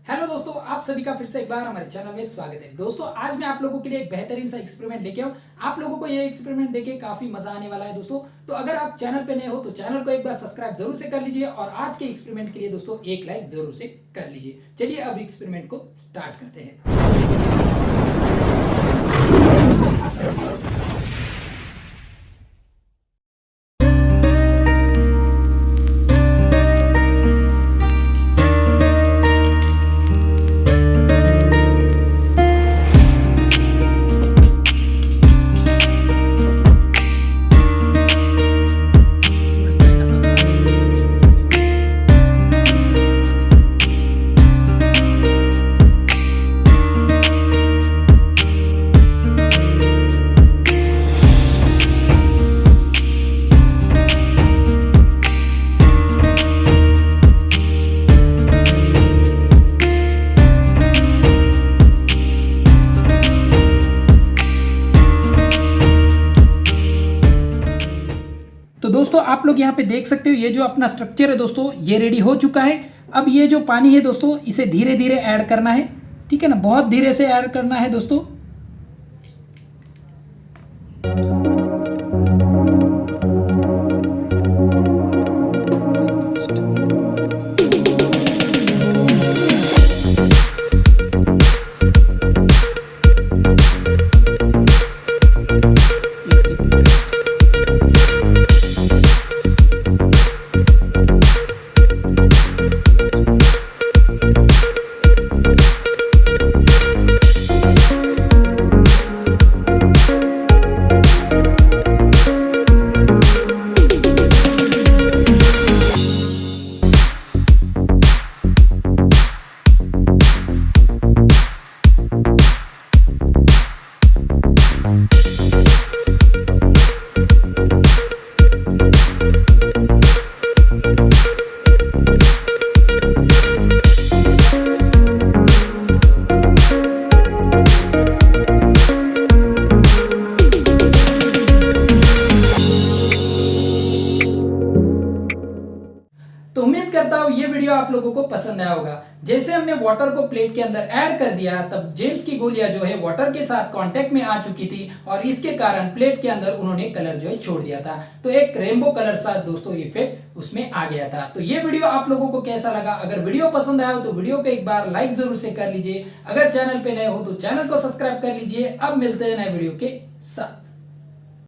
Hello दोस्तों, आप सभी का फिर से एक बार हमारे चैनल में स्वागत है। दोस्तों आज मैं आप लोगों के लिए एक बेहतरीन सा एक्सपेरिमेंट लेके आऊँ। आप लोगों को ये एक्सपेरिमेंट देखे काफी मजा आने वाला है दोस्तों। तो अगर आप चैनल पे नए हो तो चैनल को एक बार सब्सक्राइब जरूर से कर लीजिए और आज के एक्सपेरिमेंट के लिए दोस्तों एक लाइक जरूर से कर लीजिए। चलिए अब एक्सपेरिमेंट को स्टार्ट करते हैं। तो दोस्तों आप लोग यहाँ पे देख सकते हो ये जो अपना स्ट्रक्चर है दोस्तों ये रेडी हो चुका है। अब ये जो पानी है दोस्तों इसे धीरे धीरे ऐड करना है, ठीक है ना, बहुत धीरे से ऐड करना है दोस्तों। तो उम्मीद करता हूँ ये वीडियो आप लोगों को पसंद आया होगा। जैसे हमने वाटर को प्लेट के अंदर ऐड कर दिया तब जेम्स की गोलियां जो है वाटर के साथ कांटेक्ट में आ चुकी थी और इसके कारण प्लेट के अंदर उन्होंने कलर जो है छोड़ दिया था। तो एक रेनबो कलर सा दोस्तों इफेक्ट उसमें आ गया था। तो ये वीडियो आप लोगों को कैसा लगा? अगर वीडियो पसंद आया हो तो वीडियो को एक बार लाइक जरूर से कर लीजिए। अगर चैनल पे नए हो तो चैनल को सब्सक्राइब कर लीजिए। अब मिलते हैं नए वीडियो के साथ।